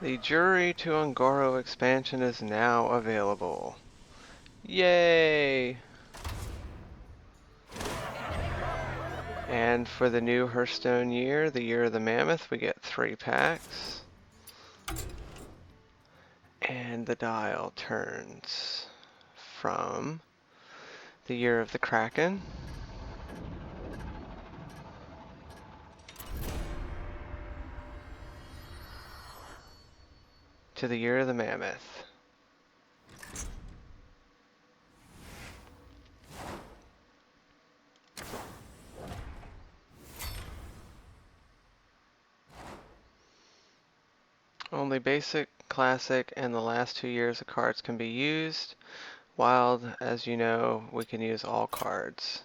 The Jury to Ungoro expansion is now available. Yay! And for the new Hearthstone year, the Year of the Mammoth, we get 3 packs. And the dial turns from the Year of the Kraken to the Year of the Mammoth. Only basic, classic, and the last 2 years of cards can be used. Wild, as you know, we can use all cards.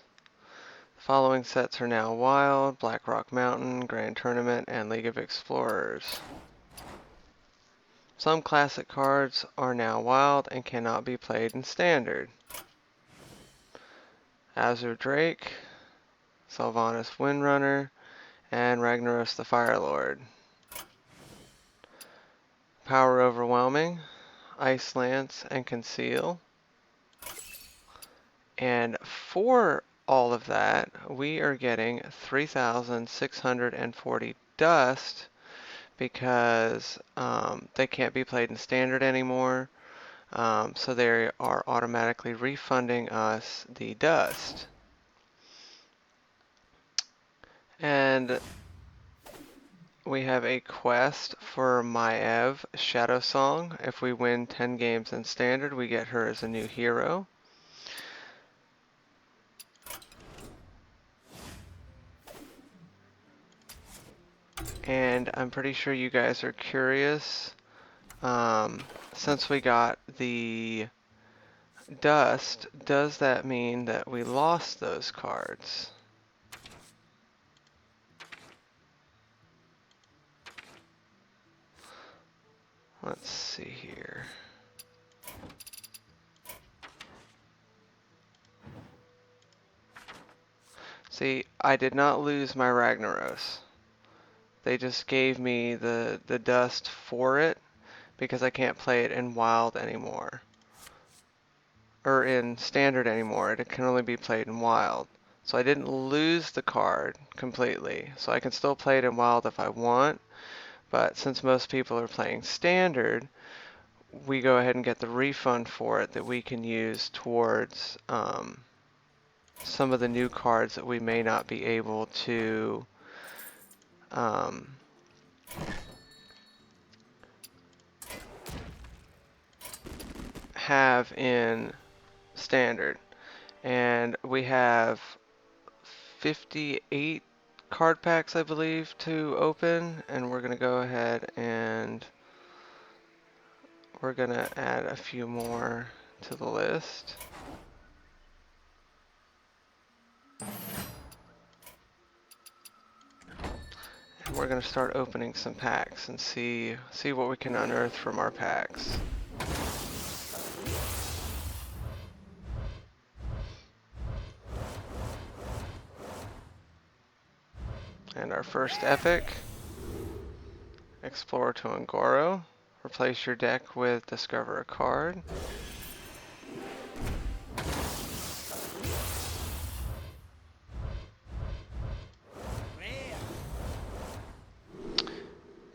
The following sets are now wild: Black Rock Mountain, Grand Tournament, and League of Explorers. Some classic cards are now wild and cannot be played in standard. Azure Drake, Sylvanas Windrunner, and Ragnaros the Firelord. Power Overwhelming, Ice Lance, and Conceal. And for all of that, we are getting 3,640 dust because they can't be played in standard anymore. So they are automatically refunding us the dust. And we have a quest for Maev Shadow Song. If we win 10 games in standard, we get her as a new hero. And I'm pretty sure you guys are curious. Since we got the dust, does that mean that we lost those cards? Let's see here. See, I did not lose my Ragnaros. They just gave me the dust for it because I can't play it in wild anymore. Or in standard anymore. It can only be played in wild. So I didn't lose the card completely. So I can still play it in wild if I want. But since most people are playing standard, we go ahead and get the refund for it that we can use towards some of the new cards that we may not be able to have in standard. And we have 58 card packs, I believe, to open, and we're going to go ahead and we're going to add a few more to the list. And we're going to start opening some packs and see what we can unearth from our packs. And our first epic, Explore to Ungoro. Replace your deck with Discover a Card.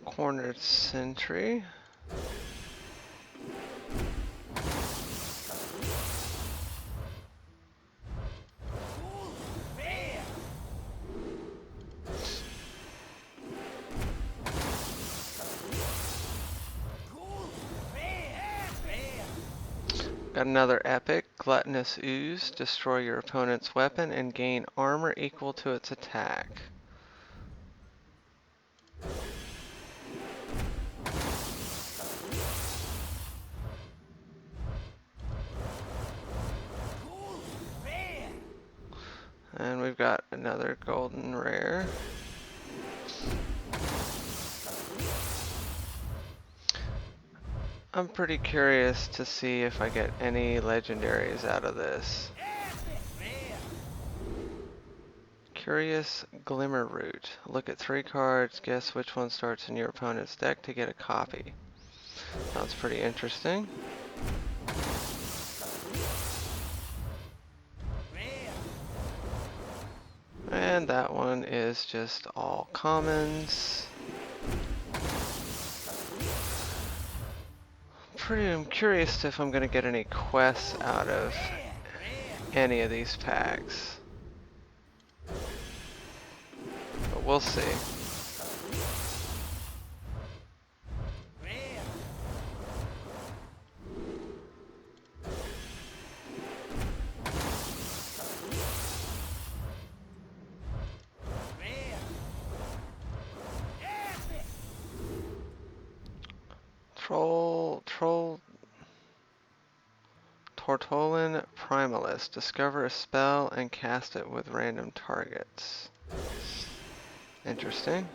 Cornered Sentry. Got another epic, Gluttonous Ooze. Destroy your opponent's weapon and gain armor equal to its attack. And we've got another golden rare. I'm pretty curious to see if I get any legendaries out of this. Curious Glimmer Root. Look at 3 cards, guess which one starts in your opponent's deck to get a copy. Sounds pretty interesting. And that one is just all commons. I'm curious if I'm gonna get any quests out of any of these packs. But we'll see. Tortolin Primalist. Discover a spell and cast it with random targets. Interesting.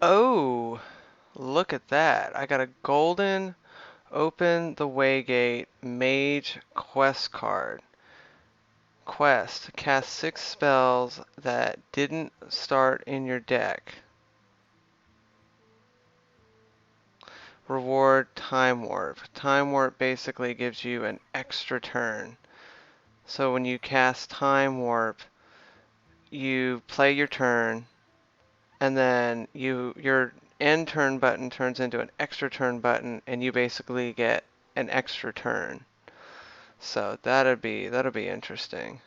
Oh, look at that. I got a golden Open the Waygate Mage quest card. Quest. Cast 6 spells that didn't start in your deck. Reward Time Warp. Time Warp basically gives you an extra turn. So when you cast Time Warp, you play your turn, and then your end turn button turns into an extra turn button, and you basically get an extra turn. So that'll be interesting.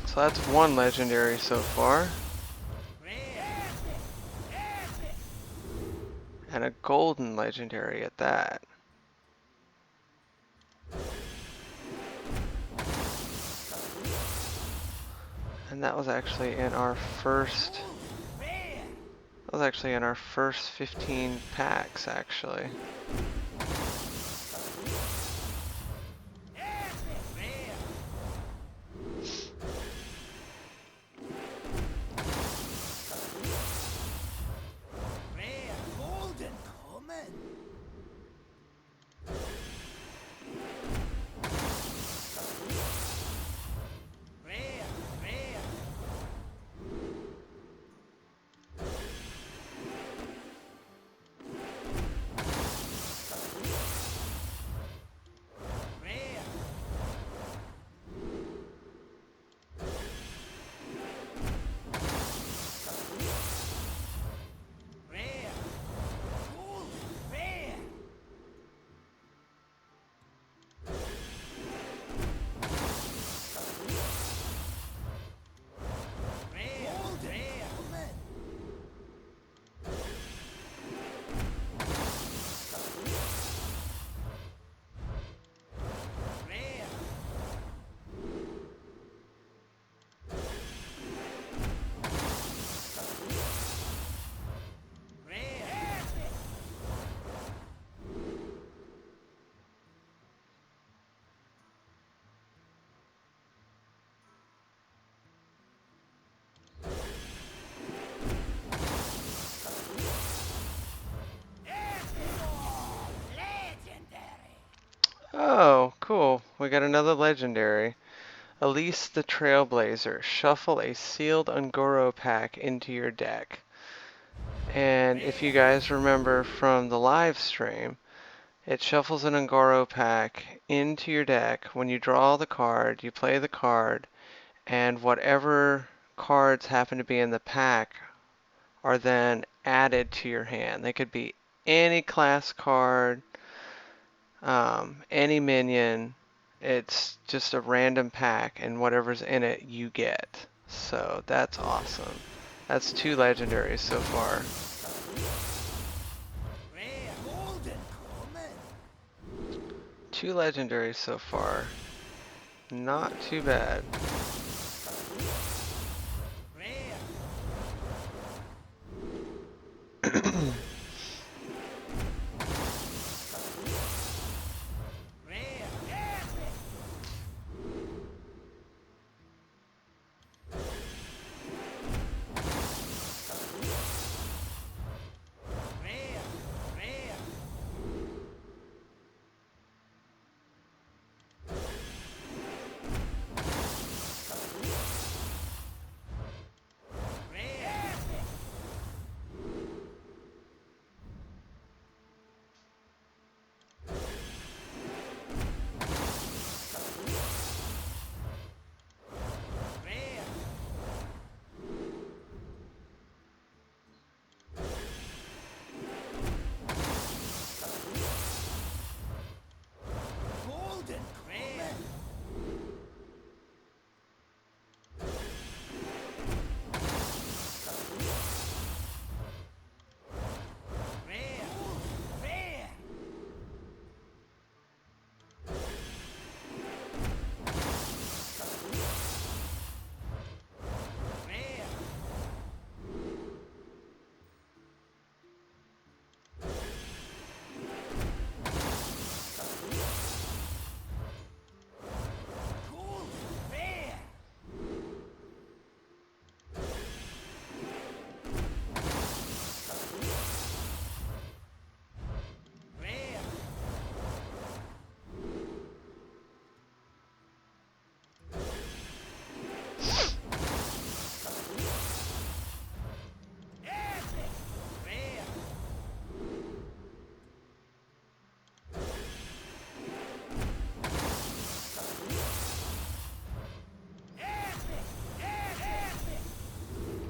So that's one legendary so far. And a golden legendary at that. And that was actually in our first 15 packs actually. Oh, cool. We got another legendary. Elise the Trailblazer. Shuffle a sealed Ungoro pack into your deck. And if you guys remember from the live stream, It shuffles an Ungoro pack into your deck. When you draw the card, you play the card, and whatever cards happen to be in the pack are then added to your hand. They could be any class card, any minion. It's just a random pack, and whatever's in it, you get. So that's awesome. That's 2 legendaries so far. Two legendaries so far. Not too bad.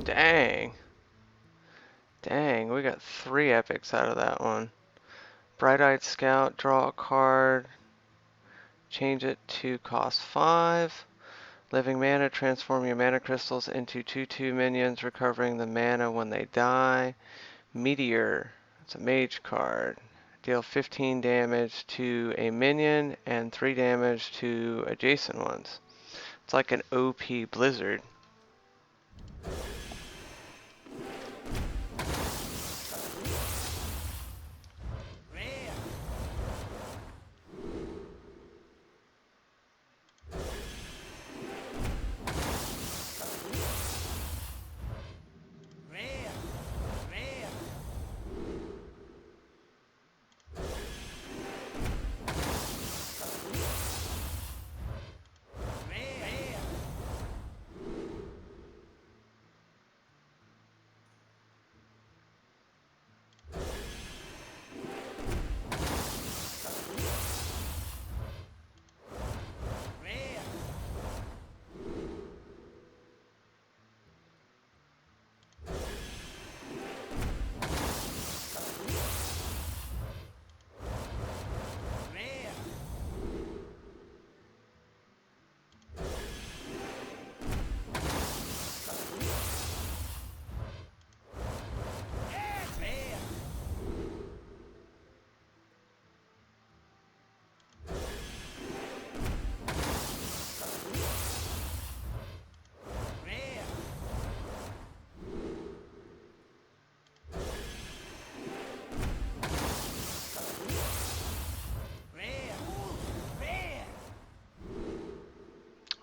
Dang. Dang, we got 3 epics out of that one. Bright-Eyed Scout, draw a card, change it to cost 5. Living Mana, transform your mana crystals into 2/2 minions, recovering the mana when they die. Meteor, it's a mage card. Deal 15 damage to a minion and 3 damage to adjacent ones. It's like an OP Blizzard.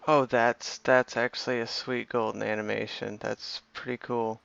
Oh, that's actually a sweet golden animation. That's pretty cool.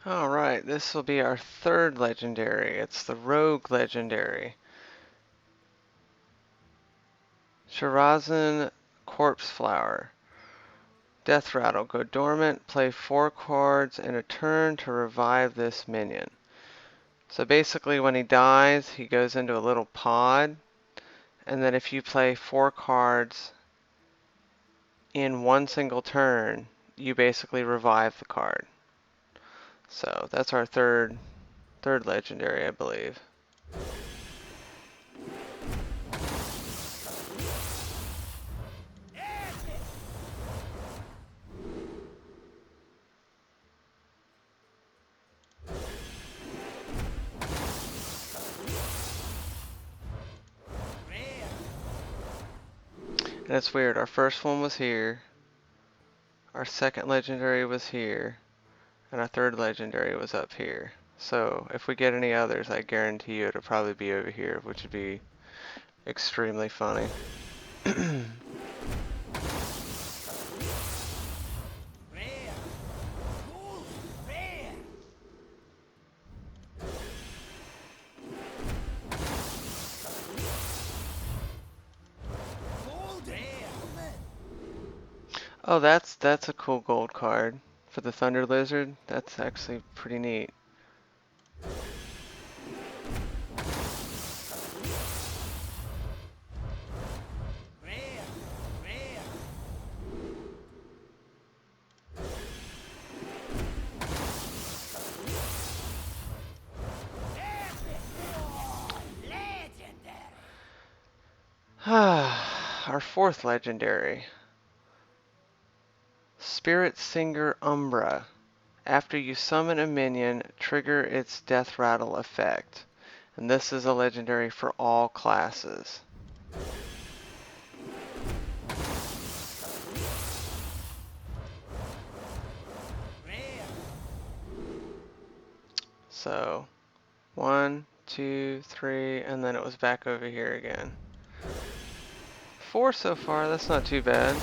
Alright, this will be our third legendary. It's the Rogue Legendary. Shirazan Corpse Flower. Death Rattle. Go dormant, play 4 cards in a turn to revive this minion. So basically when he dies, he goes into a little pod, and then if you play 4 cards in one single turn, you basically revive the card. So that's our third legendary, I believe. And it's weird, our first one was here, our second legendary was here, and our third legendary was up here. So if we get any others, I guarantee you it'll probably be over here, which would be extremely funny. Oh, that's a cool gold card for the Thunder Lizard. That's actually pretty neat. Our fourth legendary. Spirit Singer Umbra. After you summon a minion, trigger its Death Rattle effect. And this is a legendary for all classes. So, 1, 2, 3, and then it was back over here again. 4 so far, that's not too bad.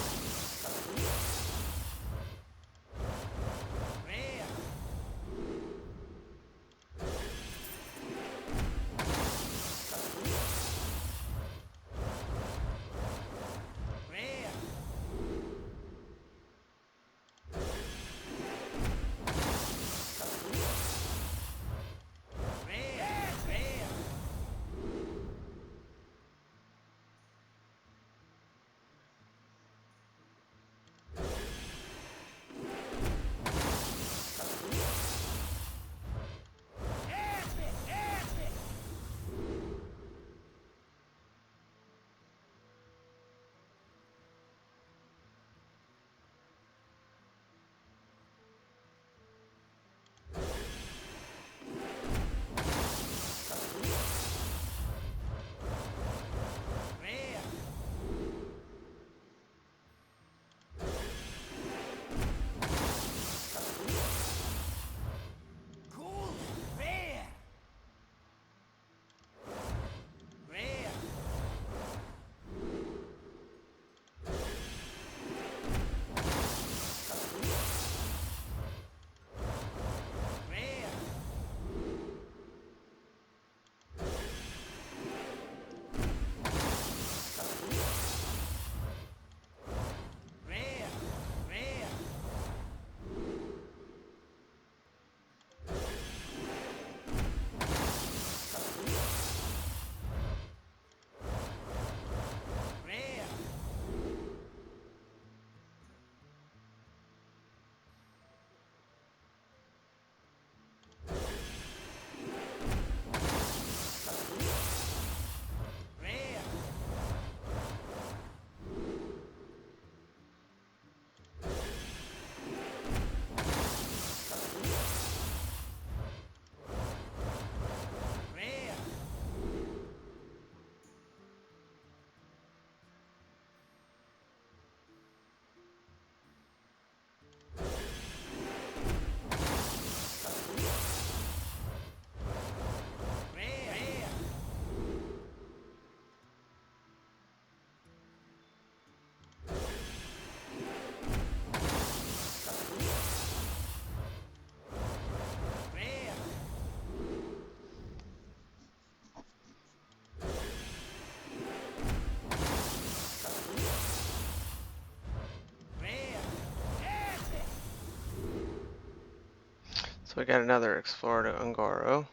So we got another Explorer to Ungoro.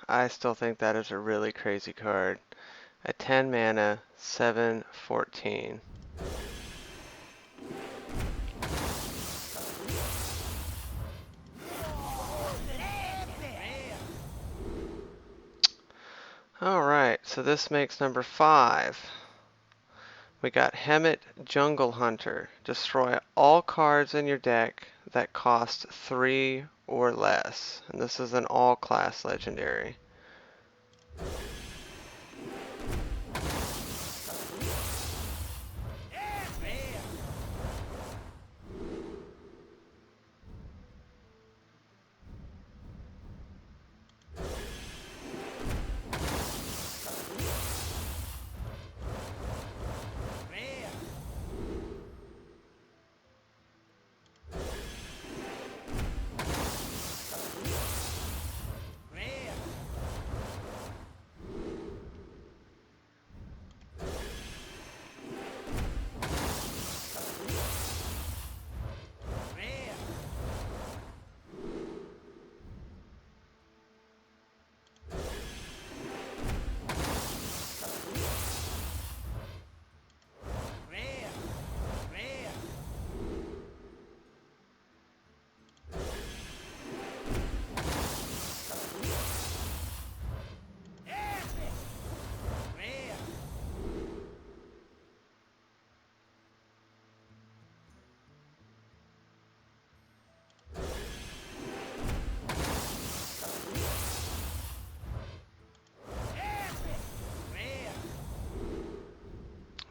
I still think that is a really crazy card. A 10 mana, 7/14. Alright, so this makes number 5. We got Hemet Jungle Hunter. Destroy all cards in your deck that cost 3 or less. And this is an all-class legendary.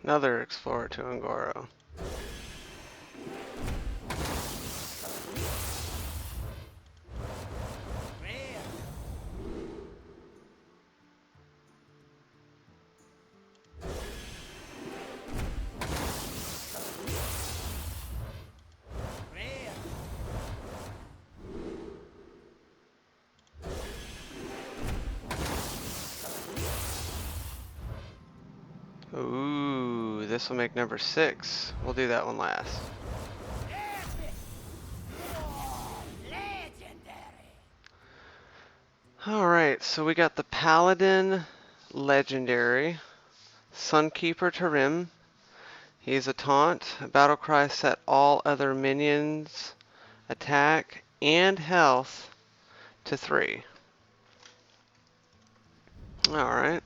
Another Explorer to Ungoro. Ooh, this will make number 6. We'll do that one last. Alright, so we got the Paladin Legendary. Sunkeeper Tarim. He's a taunt. Battle cry set all other minions attack and health to 3. Alright.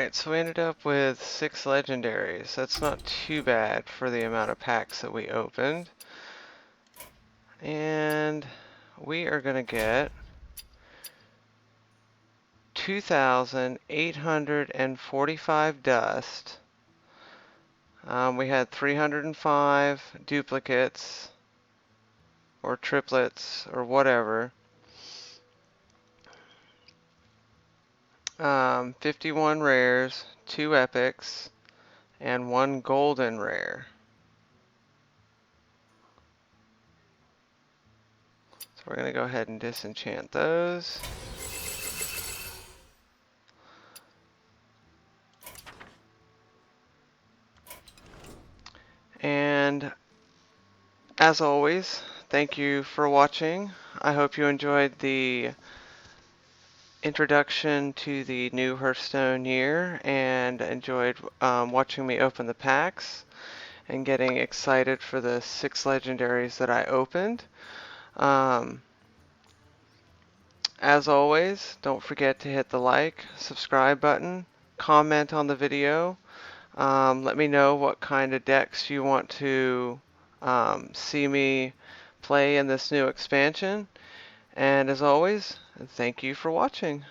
Alright, so we ended up with 6 legendaries. That's not too bad for the amount of packs that we opened. And we are going to get 2,845 dust. We had 305 duplicates or triplets or whatever. 51 rares, 2 epics, and 1 golden rare. So we're going to go ahead and disenchant those. And as always, thank you for watching. I hope you enjoyed the introduction to the new Hearthstone year and enjoyed watching me open the packs and getting excited for the 6 legendaries that I opened. As always, don't forget to hit the like, subscribe button, comment on the video. Let me know what kind of decks you want to see me play in this new expansion. And as always, thank you for watching.